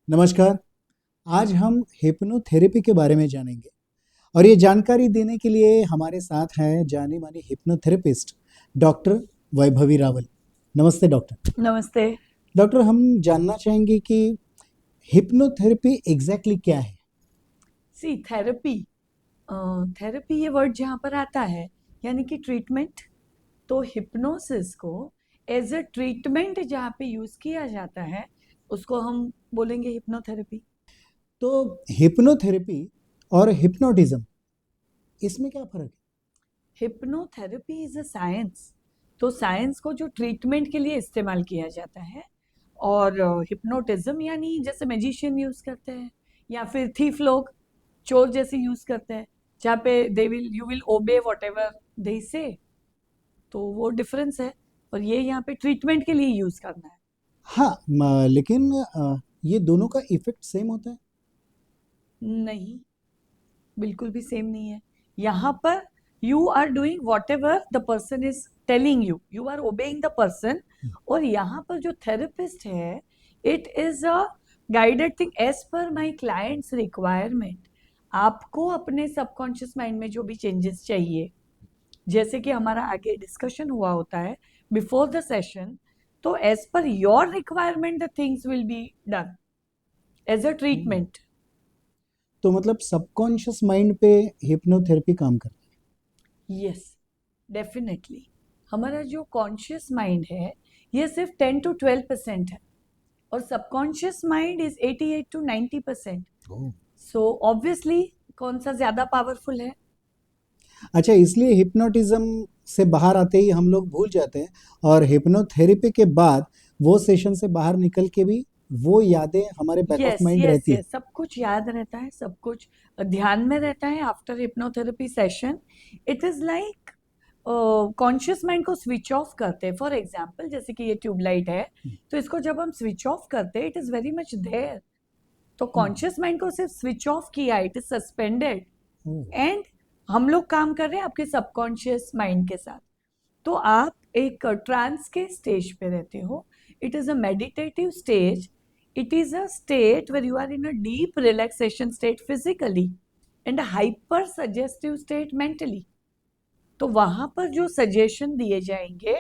नमस्कार। आज हम हिप्नोथेरेपी के बारे में जानेंगे और ये जानकारी देने के लिए हमारे साथ हैं जानी मानी हिप्नोथेरेपिस्ट डॉक्टर वैभवी रावल। नमस्ते डॉक्टर। नमस्ते। डॉक्टर, हम जानना चाहेंगे कि हिप्नोथेरेपी एग्जैक्टली क्या है? सी थेरेपी थेरेपी ये वर्ड जहाँ पर आता है यानी कि ट्रीटमेंट, तो हिप्नोसिस को एज अ ट्रीटमेंट जहाँ पे यूज किया जाता है उसको हम बोलेंगे हिप्नोथेरेपी। तो हिप्नोथेरेपी और हिप्नोटिज्म, इसमें क्या फर्क है? हिप्नोथेरेपी इज अ साइंस, तो साइंस को जो ट्रीटमेंट के लिए इस्तेमाल किया जाता है, और हिप्नोटिज्म यानी जैसे मैजिशियन यूज करते हैं या फिर थीफ लोग, चोर जैसे यूज करते हैं, जहाँ पे they will you will obey whatever they say, तो वो डिफरेंस है। और ये यहाँ पे ट्रीटमेंट के लिए यूज करना है। हाँ, लेकिन ये दोनों का इफेक्ट सेम होता है? नहीं, बिल्कुल भी सेम नहीं है। यहाँ पर you are doing whatever the person is telling you, you are obeying the person. और यहाँ पर जो थेरेपिस्ट है, it is a guided thing as per my clients requirement. आपको अपने सबकॉन्शियस माइंड में जो भी चेंजेस चाहिए, जैसे कि हमारा आगे डिस्कशन हुआ होता है बिफोर द सेशन, तो as per your requirement the things will be done as a treatment. तो मतलब सबकॉन्शियस माइंड पे हिप्नोथेरेपी काम करती यस, डेफिनेटली। हमारा जो कॉन्शियस माइंड है ये सिर्फ 10 to 12% है, और सबकॉन्शियस माइंड इज 88 to 90%। है? सो ऑब्वियसली कौन सा ज्यादा पावरफुल है? अच्छा, इसलिए हिप्नोटिज्म से बाहर आते ही हम लोग भूल जाते हैं और हिप्नोथेरेपी के बाद वो सेशन से बाहर निकल के भी वो यादें हमारे back of yes mind yes रहती है। यस, सब कुछ याद रहता है, सब कुछ ध्यान में रहता है after hypnotherapy session. It is like conscious mind को स्विच ऑफ करते हैं। फॉर एग्जाम्पल, जैसे कि ये ट्यूबलाइट है, तो इसको जब हम स्विच ऑफ करते हैं it is very much there, तो कॉन्शियस माइंड को सिर्फ स्विच ऑफ किया, it is suspended, oh, and हम लोग काम कर रहे हैं आपके सबकॉन्शियस माइंड के साथ। तो आप एक ट्रांस के स्टेज पे रहते हो। It is a meditative stage, it is a state where you are in a deep relaxation state physically and hyper suggestive state mentally. तो वहां पर जो सजेशन दिए जाएंगे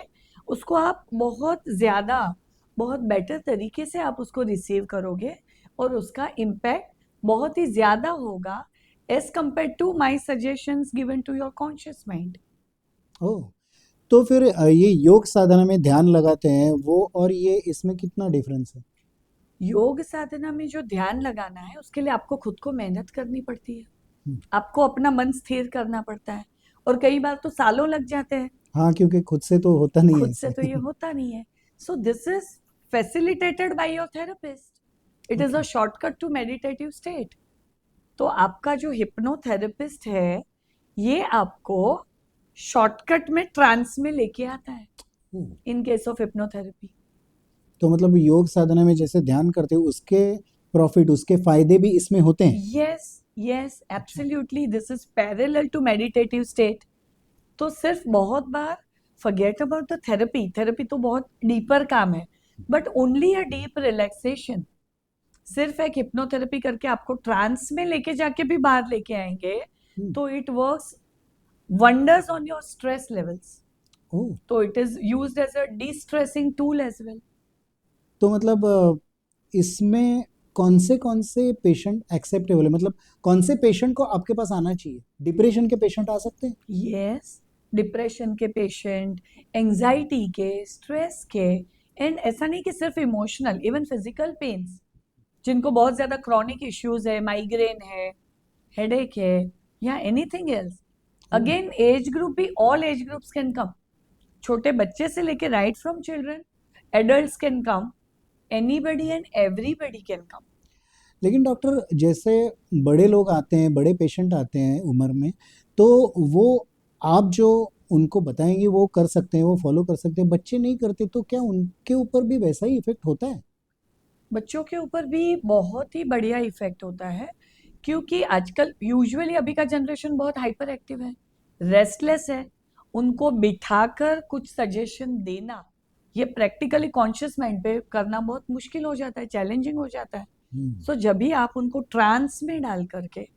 उसको आप बहुत ज्यादा, बहुत बेटर तरीके से आप उसको रिसीव करोगे, और उसका इम्पैक्ट बहुत ही ज्यादा होगा as compared to my suggestions given to your conscious mind. Oh. तो फिर ये योग साधना में ध्यान लगाते हैं वो और ये इसमें कितना डिफरेंस है? योग साधना में जो ध्यान लगाना है उसके लिए आपको खुद को मेहनत करनी पड़ती है, हम्म, आपको अपना मन स्थिर करना पड़ता है, और कई बार तो सालों लग जाते हैं। हाँ, क्योंकि खुद से तो होता नहीं है खुद से तो ऐसे। ये होता नहीं है। So this is facilitated by your therapist, it is a okay. Shortcut to meditative state. तो आपका जो हिप्नोथेरेपिस्ट है ये आपको शॉर्टकट में ट्रांस में लेके आता है ओह, इन केस ऑफ हिप्नोथेरेपी। तो मतलब योग साधना में जैसे ध्यान करते हो उसके प्रॉफिट, उसके फायदे भी इसमें होते हैं? यस यस, अच्छा। Absolutely, this is parallel to meditative state. तो सिर्फ बहुत बार forget about the therapy, therapy तो बहुत डीपर काम है, but only a deep relaxation. सिर्फ एक हिप्नोथेरेपी करके आपको ट्रांस में लेके जाके भी बाहर लेके आएंगे हम्म, तो it works wonders on your stress levels. Oh. तो it is used as a destressing tool as well. तो मतलब इसमें कौन से पेशेंट एक्सेप्टेबल है, मतलब कौन से पेशेंट को आपके पास आना चाहिए? डिप्रेशन के पेशेंट आ सकते हैं? यस, डिप्रेशन के पेशेंट, एंजाइटी के, स्ट्रेस के, एंड ऐसा नहीं कि सिर्फ इमोशनल, इवन फिजिकल पेन्स, जिनको बहुत ज्यादा क्रॉनिक इश्यूज है, माइग्रेन है, हेडेक है, या एनीथिंग एल्स। ओह, अगेन एज ग्रुप भी, all age groups can come, छोटे बच्चे से लेके right from children, adults can come, anybody and everybody can come. लेकिन डॉक्टर, जैसे बड़े लोग आते हैं, बड़े पेशेंट आते हैं उम्र में, तो वो आप जो उनको बताएंगे वो कर सकते हैं, वो फॉलो कर सकते हैं, बच्चे नहीं करते, तो क्या उनके ऊपर भी वैसा ही इफेक्ट होता है? बच्चों के ऊपर भी बहुत ही बढ़िया इफेक्ट होता है, क्योंकि आजकल यूजुअली अभी का जनरेशन बहुत हाइपर एक्टिव है, रेस्टलेस है। उनको बिठाकर कुछ सजेशन देना, ये प्रैक्टिकली कॉन्शियस माइंड पे करना बहुत मुश्किल हो जाता है, चैलेंजिंग हो जाता है। हम्म। सो जब भी आप उनको ट्रांस में डाल करके,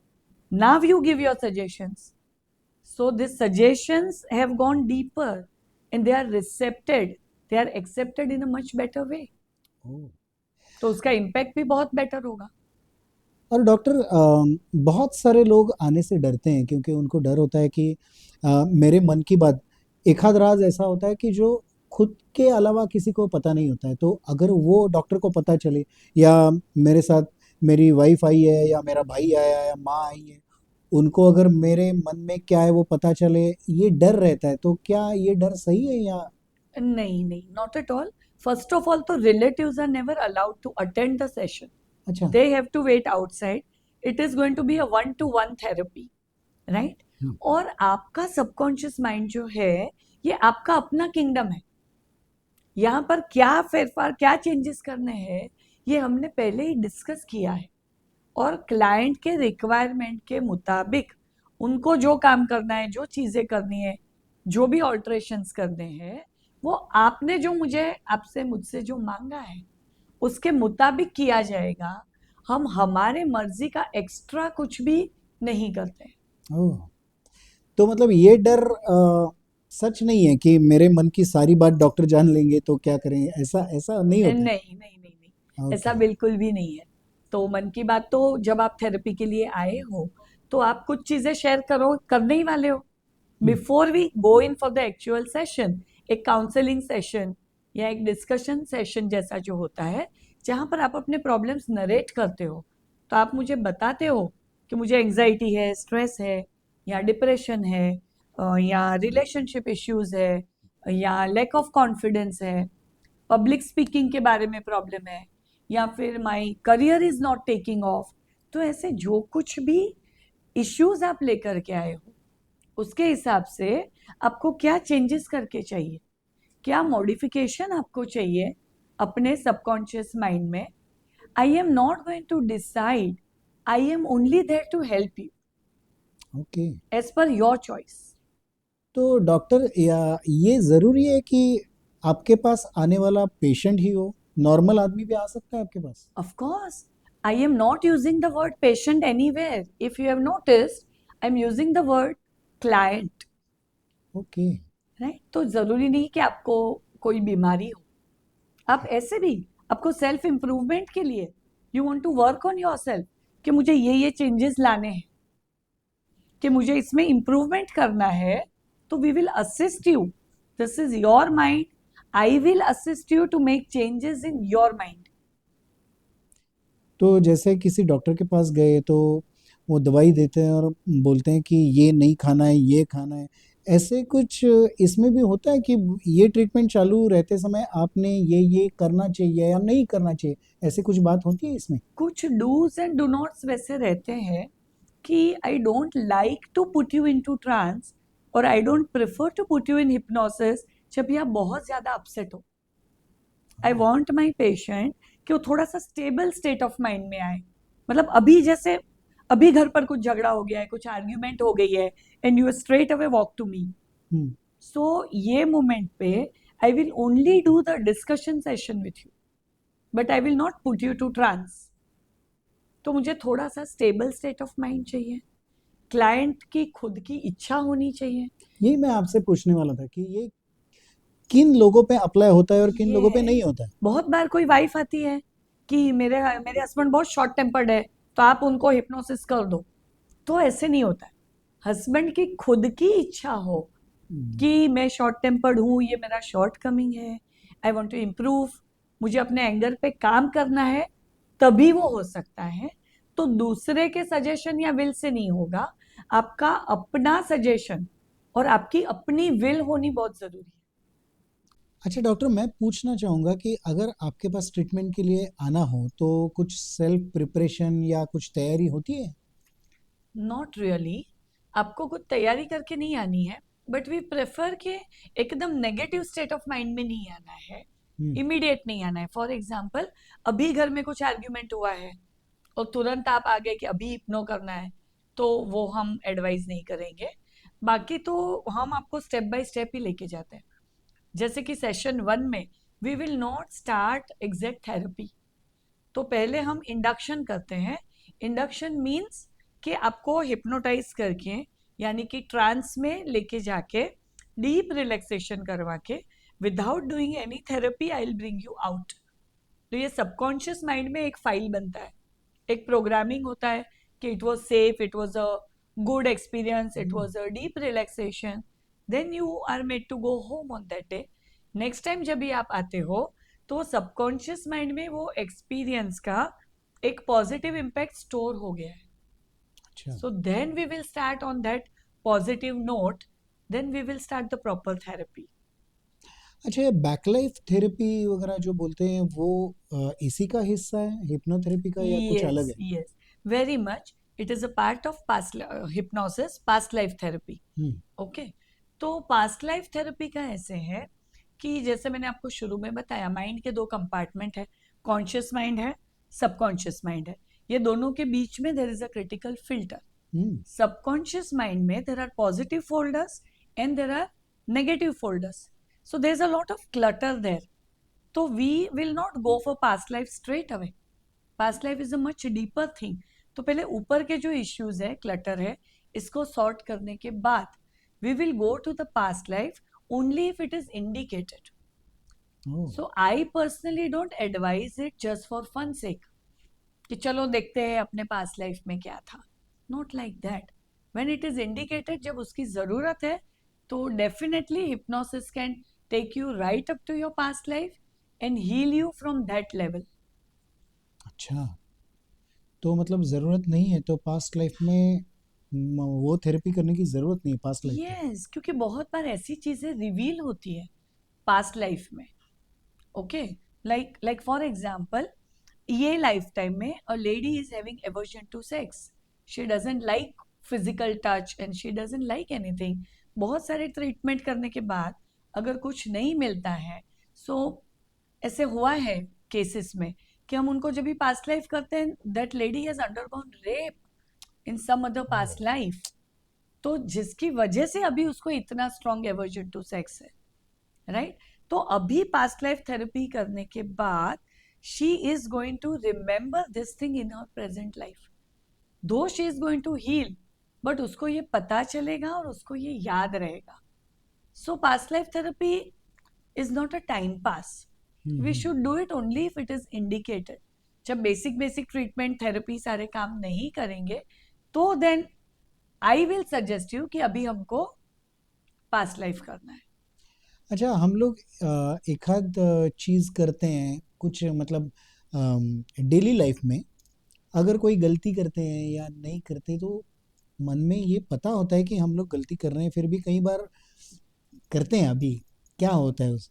now you give your suggestions, so these suggestions have gone deeper and they are recepted, they are accepted in a much better way, ओह। तो उसका इम्पैक्ट भी बहुत बेटर होगा। और डॉक्टर बहुत सारे लोग आने से डरते हैं क्योंकि उनको डर होता है कि मेरे मन की बात, एक आध राज ऐसा होता है कि जो खुद के अलावा किसी को पता नहीं होता है, तो अगर वो डॉक्टर को पता चले, या मेरे साथ मेरी वाइफ आई है या मेरा भाई आया है या माँ आई है, उनको अगर मेरे मन में क्या है वो पता चले, ये डर रहता है, तो क्या ये डर सही है या? नहीं नहीं, not at all. First of all तो relatives are never allowed to attend the session, अच्छा। they have to wait outside, it is going to be a one to one therapy, right? हम्म। और आपका सबकॉन्शियस माइंड जो है, ये आपका अपना kingdom है। यहाँ पर क्या फेरफार, क्या चेंजेस करने हैं, ये हमने पहले ही डिस्कस किया है, और क्लाइंट के रिक्वायरमेंट के मुताबिक उनको जो काम करना है, जो चीजें करनी है, जो भी ऑल्टरेशंस करने हैं, वो आपने जो मुझे आपसे मुझसे जो मांगा है उसके मुताबिक किया जाएगा। हम हमारे मर्जी का एक्स्ट्रा कुछ भी नहीं करते। ओह। तो मतलब ये डर सच नहीं है कि मेरे मन की सारी बात डॉक्टर जान लेंगे तो क्या करें, ऐसा ऐसा नहीं नहीं होता नहीं नहीं नहीं, है? ऐसा ओके। बिल्कुल भी नहीं है। तो मन की बात तो जब आप थेरेपी के लिए आए हो, तो आप कुछ चीजें शेयर करो, करने ही वाले हो। Hmm. Before we go in for the actual session, एक काउंसलिंग सेशन या एक डिस्कशन सेशन जैसा जो होता है, जहां पर आप अपने प्रॉब्लम्स नरेट करते हो, तो आप मुझे बताते हो कि मुझे एंजाइटी है, स्ट्रेस है, या डिप्रेशन है, या रिलेशनशिप इश्यूज है, या लैक ऑफ कॉन्फिडेंस है, पब्लिक स्पीकिंग के बारे में प्रॉब्लम है, या फिर my career is not taking of. तो ऐसे जो कुछ भी इश्यूज आप लेकर के आए हो, उसके हिसाब से आपको क्या चेंजेस करके चाहिए, क्या मॉडिफिकेशन आपको चाहिए अपने सबकॉन्शियस माइंड में। I am not going to decide, I am only there to help you okay. As per your choice. तो डॉक्टर, या ये ज़रूरी है कि आपके पास आने वाला पेशेंट ही हो, नॉर्मल आदमी भी आ सकता है आपके पास? Of course, I am not using the word patient anywhere. If you have noticed, I am using the word client, okay. right? तो जरूरी नहीं कि आपको कोई बीमारी हो। आप ऐसे भी, आपको सेल्फ इम्प्रूवमेंट के लिए, you want to work on yourself, कि मुझे ये चेंजेस लाने हैं, कि मुझे इसमें इम्प्रूवमेंट करना है, तो we will assist you. This is your mind, I will assist you to make changes in your mind. तो जैसे किसी डॉक्टर के पास गए तो वो दवाई देते हैं और बोलते हैं कि ये नहीं खाना है, ये खाना है, ऐसे कुछ इसमें भी होता है कि ये ट्रीटमेंट चालू रहते समय आपने ये करना चाहिए या नहीं करना चाहिए, ऐसे कुछ बात होती है इसमें? कुछ डूज एंड डू नॉट्स वैसे रहते हैं कि I don't like to put you into trance, और I don't prefer to put you in hypnosis जब भी आप बहुत ज्यादा अपसेट हो। आई वॉन्ट माई पेशेंट कि वो थोड़ा सा स्टेबल स्टेट ऑफ माइंड में आए। मतलब अभी जैसे, अभी घर पर कुछ झगड़ा हो गया है, कुछ आर्ग्यूमेंट हो गई है, and you straight away walk to me. Hmm. So ये मोमेंट पे I will only do the discussion session with you, but I will not put you to trance. तो मुझे थोड़ा सा स्टेबल स्टेट ऑफ माइंड चाहिए, client की खुद की इच्छा होनी चाहिए। यही मैं आपसे पूछने वाला था कि ये किन लोगों पे अप्लाई होता है और किन लोगों पे ये नहीं होता है? बहुत बार कोई वाइफ आती है कि मेरे मेरे हस्बैंड बहुत शॉर्ट टेम्पर्ड है, तो आप उनको हिप्नोसिस कर दो। तो ऐसे नहीं होता है। हस्बैंड की खुद की इच्छा हो हम्म। कि मैं शॉर्ट टेम्पर्ड हूँ, ये मेरा शॉर्ट कमिंग है, आई वॉन्ट टू इम्प्रूव, मुझे अपने एंगर पे काम करना है, तभी वो हो सकता है। तो दूसरे के सजेशन या विल से नहीं होगा, आपका अपना सजेशन और आपकी अपनी विल होनी बहुत जरूरी है। अच्छा डॉक्टर, मैं पूछना चाहूँगा कि अगर आपके पास ट्रीटमेंट के लिए आना हो तो कुछ सेल्फ प्रिपरेशन या कुछ तैयारी होती है? नॉट रियली, आपको कुछ तैयारी करके नहीं आनी है, बट वी प्रेफर कि एकदम नेगेटिव स्टेट ऑफ माइंड में नहीं आना है, हम्म। इमीडिएट नहीं आना है। फॉर एग्जाम्पल, अभी घर में कुछ आर्ग्यूमेंट हुआ है और तुरंत आप आ गए कि अभी हिप्नो करना है, तो वो हम एडवाइज नहीं करेंगे। बाकी तो हम आपको स्टेप बाय स्टेप ही लेके जाते हैं। जैसे कि सेशन 1 में we will not start exact therapy, तो पहले हम इंडक्शन करते हैं। इंडक्शन मीन्स कि आपको हिप्नोटाइज करके, यानी कि ट्रांस में लेके जाके डीप रिलैक्सेशन करवा के, without doing any therapy I will bring you out. तो ये सबकॉन्शियस माइंड में एक फाइल बनता है, एक प्रोग्रामिंग होता है कि it was safe, it was a good experience, it was a deep relaxation, then you are made to go home on that day. Next time जब भी आप आते हो तो सबकॉन्शियस माइंड में वो एक्सपीरियंस का एक पॉजिटिव इम्पैक्ट स्टोर हो गया है। अच्छा। So then we will start on that positive note, then we will start the proper therapy. अच्छा, ये बैकलाइफ थेरेपी वगैरह जो बोलते हैं वो इसी का हिस्सा है हिप्नोथेरेपी का या कुछ अलग Yes, है? yes, very much. It is a part of hypnosis, past life therapy. Hmm. Okay, तो पास्ट लाइफ थेरेपी का ऐसे है कि जैसे मैंने आपको शुरू में बताया, माइंड के दो कंपार्टमेंट है, कॉन्शियस माइंड है, सबकॉन्शियस माइंड है। ये दोनों के बीच में there is a critical filter. Hmm. Subconscious mind में there are positive folders and there are negative folders. So there's a lot of clutter there. So we will not go for past life straight away. Past life is a much deeper thing. तो पहले ऊपर के जो issues है, clutter है, इसको sort करने के बाद we will go to the past life only if it is indicated. Oh. So I personally don't advise it just for fun sake. कि चलो देखते हैं अपने पास्ट लाइफ में क्या था। Not like that. When it is indicated, जब उसकी जरूरत है, तो definitely hypnosis can take you right up to your past life and heal you from that level. अच्छा, तो मतलब ज़रूरत नहीं है तो पास्ट लाइफ में वो थेरेपी करने की ज़रूरत नहीं है पास्ट लाइफ की? यस, क्योंकि बहुत बार ऐसी चीजें रिवील होती है पास्ट लाइफ में। ओके, लाइक फॉर एग्जाम्पल, ये लाइफ टाइम में a lady is having aversion to sex, she doesn't like physical touch and she doesn't like anything. बहुत सारे ट्रीटमेंट करने के बाद अगर कुछ नहीं मिलता है, सो ऐसे हुआ है केसेस में कि हम उनको जब भी पास्ट लाइफ करते हैं, that lady has undergone rape in some other past life, तो जिसकी वजह से अभी उसको इतना स्ट्रॉन्ग एवर्जन टू सेक्स है, राइट? तो अभी पास्ट लाइफ थेरेपी करने के बाद she is going to remember this thing in her present life, though she is going to heal, but उसको ये पता चलेगा और उसको ये याद रहेगा। So past life therapy is not a time pass. We should do it only if it is indicated. जब बेसिक ट्रीटमेंट थेरेपी सारे काम नहीं करेंगे, तो then I will suggest you कि अभी हमको पास्ट लाइफ करना है। अच्छा, हम लोग एक आध चीज़ करते हैं कुछ मतलब डेली लाइफ में, अगर कोई गलती करते हैं या नहीं करते तो मन में ये पता होता है कि हम लोग गलती कर रहे हैं, फिर भी कई बार करते हैं। अभी क्या होता है उस,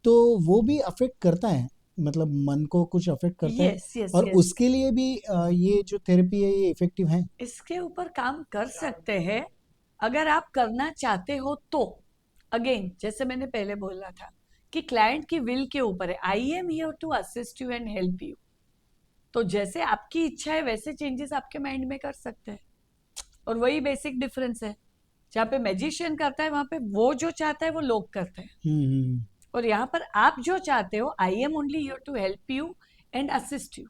तो वो भी अफेक्ट करता है, मतलब मन को कुछ अफेक्ट करता है, यस यस और यस, उसके लिए भी ये जो थेरेपी है ये इफेक्टिव है? इसके ऊपर काम कर सकते हैं अगर आप करना चाहते हो तो। अगेन, जैसे मैंने पहले बोला था कि क्लाइंट की विल के ऊपर है। I am here to assist you and help you. तो जैसे आपकी इच्छा है वैसे चेंजेस आपके माइंड में कर सकते हैं, और वही बेसिक डिफरेंस है। जहाँ पे मैजिशियन करता है वहां पे वो जो चाहता है वो लोग करते हैं, हम्म। और यहाँ पर आप जो चाहते हो, I am only here to help you and assist you.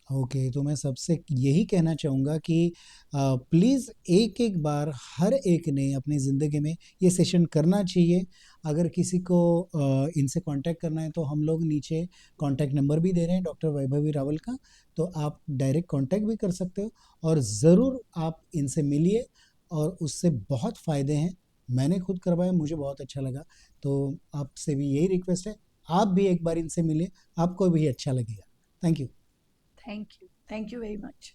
Okay, तो मैं सबसे यही कहना चाहूँगा कि प्लीज़ एक एक बार हर एक ने अपनी ज़िंदगी में ये सेशन करना चाहिए। अगर किसी को इनसे कांटेक्ट करना है तो हम लोग नीचे कांटेक्ट नंबर भी दे रहे हैं डॉक्टर वैभवी रावल का, तो आप डायरेक्ट कांटेक्ट भी कर सकते हो, और ज़रूर आप इनसे मिलिए और उससे बहुत फ़ायदे हैं। मैंने खुद करवाया, मुझे बहुत अच्छा लगा, तो आपसे भी यही रिक्वेस्ट है, आप भी एक बार इनसे मिलिए, आपको भी अच्छा लगेगा। Thank you. Thank you very much.